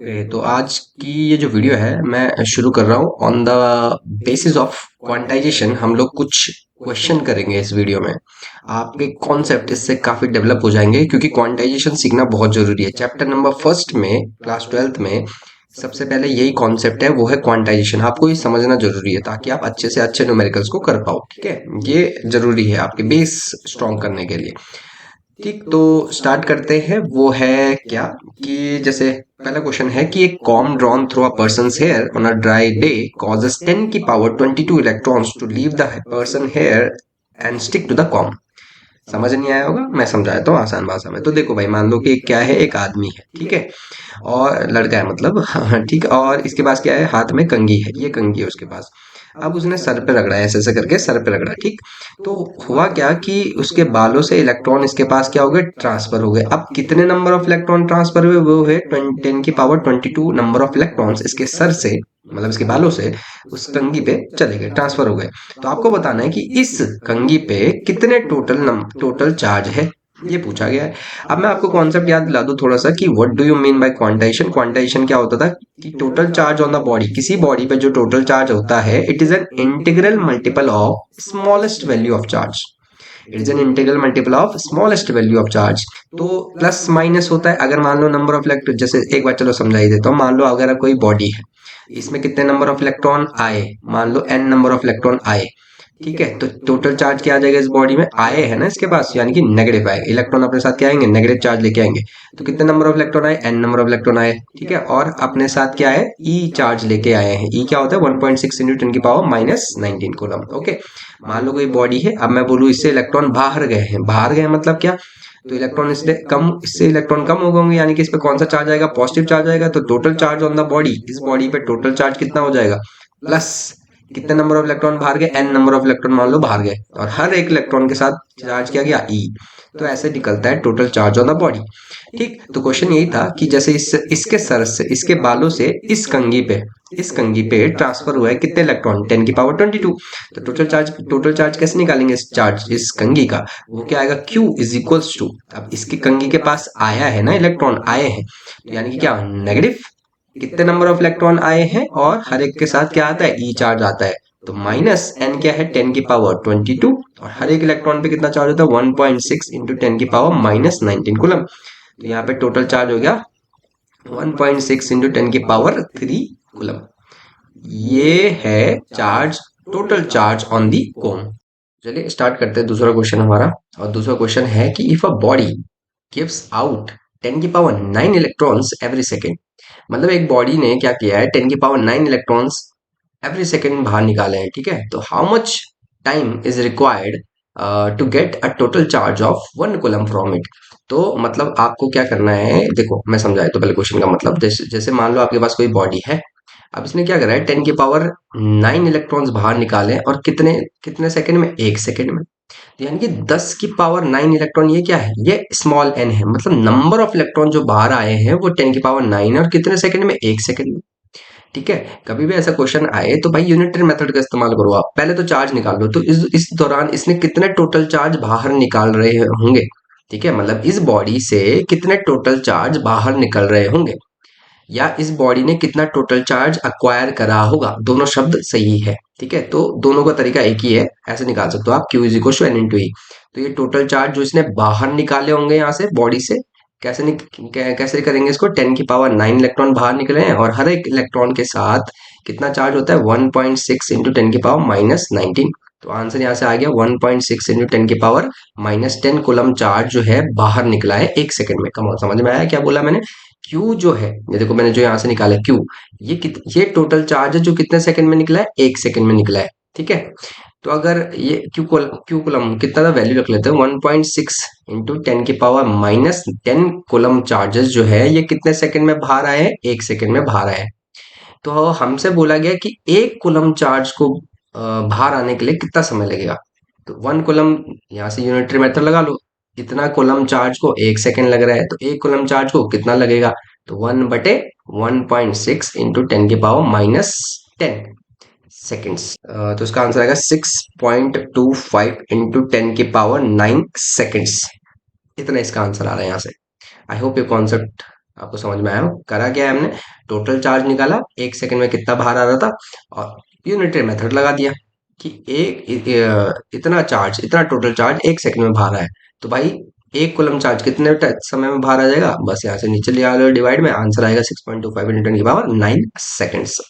तो आज की ये जो वीडियो है मैं शुरू कर रहा हूँ on the basis of quantization. हम लोग कुछ क्वेश्चन करेंगे इस वीडियो में। आपके कॉन्सेप्ट इससे काफी डेवलप हो जाएंगे क्योंकि क्वांटाइजेशन सीखना बहुत जरूरी है। चैप्टर नंबर फर्स्ट में क्लास ट्वेल्थ में सबसे पहले यही कॉन्सेप्ट है, वो है क्वांटाइजेशन। आपको ये समझना जरूरी है ताकि आप अच्छे से अच्छे न्यूमेरिकल्स को कर पाओ। ठीक है, ये जरूरी है आपके बेस स्ट्रॉन्ग करने के लिए। ठीक, तो स्टार्ट करते हैं। वो है क्या कि जैसे पहला क्वेश्चन है कि एक comb drawn through a person's hair on a dry day causes 10 की power 22 electrons to leave the person hair and stick to the comb. समझ नहीं आया होगा, मैं समझाता हूँ आसान भाषा में। तो देखो भाई, मान लो कि क्या है, एक आदमी है, ठीक है, और लड़का है मतलब ठीक है, और इसके पास क्या है, हाथ में कंघी है, ये कंघी है उसके पास। अब उसने सर पे रगड़ा, ऐसे ऐसे करके सर पे रगड़ा, ठीक। तो हुआ क्या कि उसके बालों से इलेक्ट्रॉन इसके पास क्या हो गए, ट्रांसफर हो गए। अब कितने नंबर ऑफ इलेक्ट्रॉन ट्रांसफर हुए, वो है 10 की पावर 22 नंबर ऑफ इलेक्ट्रॉन्स इसके सर से, मतलब इसके बालों से उस कंघी पे चले गए, ट्रांसफर हो गए। तो आपको बताना है कि इस कंघी पे कितने टोटल चार्ज है, ये पूछा गया है। अब मैं आपको कॉन्सेप्ट याद दिला दूं थोड़ा सा कि what do you mean by quantization. Quantization क्या होता था कि total charge on the body, किसी बॉडी पे जो टोटल चार्ज होता है, it is an integral multiple of smallest value of charge. It is an integral multiple of smallest value of charge. तो प्लस माइनस होता है। अगर मान लो नंबर ऑफ इलेक्ट्रॉन, जैसे एक बार चलो समझा ही देता हूँ। मान लो अगर कोई बॉडी है, इसमें कितने नंबर ऑफ इलेक्ट्रॉन आए, मान लो एन नंबर ऑफ इलेक्ट्रॉन आए, ठीक है। तो टोटल चार्ज क्या आ जाएगा इस बॉडी में, आए है ना इसके पास, यानी कि नेगेटिव आए, इलेक्ट्रॉन अपने साथ क्या आएंगे, नेगेटिव चार्ज लेके आएंगे। तो कितने नंबर ऑफ इलेक्ट्रॉन आए, एन नंबर ऑफ इलेक्ट्रॉन आए, ठीक है। और अपने साथ क्या है, ई चार्ज लेके आए हैं। ई क्या होता है, 1.6 इंटू 10 की पावर माइनस 19 कूलम। ओके, मान लो कोई बॉडी है, अब मैं बोलूँ इससे इलेक्ट्रॉन बाहर गए हैं, बाहर गए मतलब क्या, तो इलेक्ट्रॉन इससे कम, इससे इलेक्ट्रॉन कम हो गए, यानी कि इस पे कौन सा चार्ज आएगा, पॉजिटिव चार्ज आएगा। तो total charge on the body, इस बॉडी पे टोटल चार्ज कितना हो जाएगा, प्लस कितने नंबर ऑफ इलेक्ट्रॉन बाहर गए, एन नंबर ऑफ इलेक्ट्रॉन मान लो बाहर गए, और हर एक इलेक्ट्रॉन के साथ चार्ज किया गया ई। तो ऐसे निकलता है total charge on the body. ठीक, तो क्वेश्चन यही था कि जैसे इसके सर से, इसके बालों से इस कंघी पे ट्रांसफर हुआ है कितने इलेक्ट्रॉन, 10 की पावर 22। तो टोटल चार्ज कैसे निकालेंगे, इस चार्ज, इस कंघी का, वो क्या आएगा, Q इज इक्वल्स टू, अब इसकी कंघी के पास आया है ना, इलेक्ट्रॉन आए हैं, तो यानी कि क्या, नेगेटिव, कितने नंबर ऑफ इलेक्ट्रॉन आए हैं, और हर एक के साथ क्या आता है, ई चार्ज आता है। तो माइनस एन क्या है, 10 की पावर 22, और हर एक इलेक्ट्रॉन पे कितना चार्ज होता है, 1.6 इंटू 10 की पावर माइनस 19 कूलम। तो यहाँ पे टोटल चार्ज हो गया 1.6 इंटू 10 की पावर 3 कूलम। ये है charge, total charge on the cone. चलिए स्टार्ट करते हैं दूसरा क्वेश्चन हमारा। और दूसरा क्वेश्चन है कि if a body gives out 10 की पावर 9 इलेक्ट्रॉन्स एवरी सेकेंड, मतलब एक बॉडी ने क्या किया है, 10 की पावर 9 इलेक्ट्रॉन्स एवरी सेकेंड बाहर निकाले हैं, ठीक है। तो how much time is required to get a total charge of 1 coulomb from it. तो मतलब आपको क्या करना है, देखो मैं समझाया तो पहले क्वेश्चन का मतलब, जैसे जैसे मान लो आपके पास कोई बॉडी है। अब इसने क्या करा है, 10 की पावर 9 इलेक्ट्रॉन्स बाहर निकाले, और कितने कितने सेकंड में, एक सेकंड में। तो यानी कि 10 की पावर 9 इलेक्ट्रॉन, ये क्या है, ये स्मॉल एन है, मतलब नंबर ऑफ इलेक्ट्रॉन जो बाहर आए हैं वो 10 की पावर 9 है, और कितने सेकंड में, एक सेकंड में। ठीक है, कभी भी ऐसा क्वेश्चन आए तो भाई यूनिटरी मेथड का इस्तेमाल करो। आप पहले तो चार्ज निकाल लो, तो इस दौरान इसने कितने टोटल चार्ज बाहर निकाल रहे होंगे। ठीक है, मतलब इस बॉडी से कितने टोटल चार्ज बाहर निकल रहे होंगे, या इस बॉडी ने कितना टोटल चार्ज अक्वायर करा होगा, दोनों शब्द सही है। ठीक है, तो दोनों का तरीका एक ही है, ऐसे निकाल सकते हो आप, Q is equal to n into e. तो ये टोटल चार्ज जो इसने बाहर निकाले होंगे यहाँ से बॉडी से, कैसे करेंगे इसको, 10 की पावर 9 इलेक्ट्रॉन बाहर निकले हैं, और हर एक इलेक्ट्रॉन के साथ कितना चार्ज होता है, 1.6 इंटू 10 की पावर माइनस 19। तो आंसर यहाँ से आ गया 1.6 इंटू 10 की पावर माइनस 10 कूलम चार्ज जो है बाहर निकला है एक सेकंड में। कम समझ में आया क्या बोला मैंने। Q जो है, ये देखो मैंने जो यहाँ से निकाला Q, ये टोटल चार्ज है जो कितने सेकंड में निकला है, एक सेकंड में निकला है। ठीक है, तो अगर ये क्यू कूलम कितना था, वैल्यू रख लेते हैं 1.6 इंटू 10 की पावर माइनस 10 कूलम चार्जेस जो है ये कितने सेकंड में बाहर आए हैं, एक सेकंड में बाहर आए हैं। तो हमसे बोला गया कि एक कूलम चार्ज को बाहर आने के लिए कितना समय लगेगा। तो 1 कूलम, यहाँ से यूनिटरी मेथड लगा लो, इतना कूलम चार्ज को एक सेकंड लग रहा है, तो एक कूलम चार्ज को कितना लगेगा, तो 1/1.6 इंटू 10 की पावर माइनस 10 सेकेंड्स। तो इसका आंसर आएगा 6.25 इंटू 10 की पावर 9 सेकेंड्स। इतना इसका आंसर आ रहा है यहाँ से। आई होप ये कॉन्सेप्ट आपको समझ में आया? करा क्या है हमने, टोटल चार्ज निकाला, 1 सेकंड में कितना बाहर आ रहा था, और यूनिटरी मेथड लगा दिया कि इतना चार्ज, इतना टोटल चार्ज 1 सेकंड में बाहर आया। तो भाई 1 कूलम चार्ज कितने समय में बाहर आ जाएगा, बस यहाँ से नीचे ले आ लो डिवाइड में, आंसर आएगा 6.25 × 10⁻⁹ सेकेंड्स।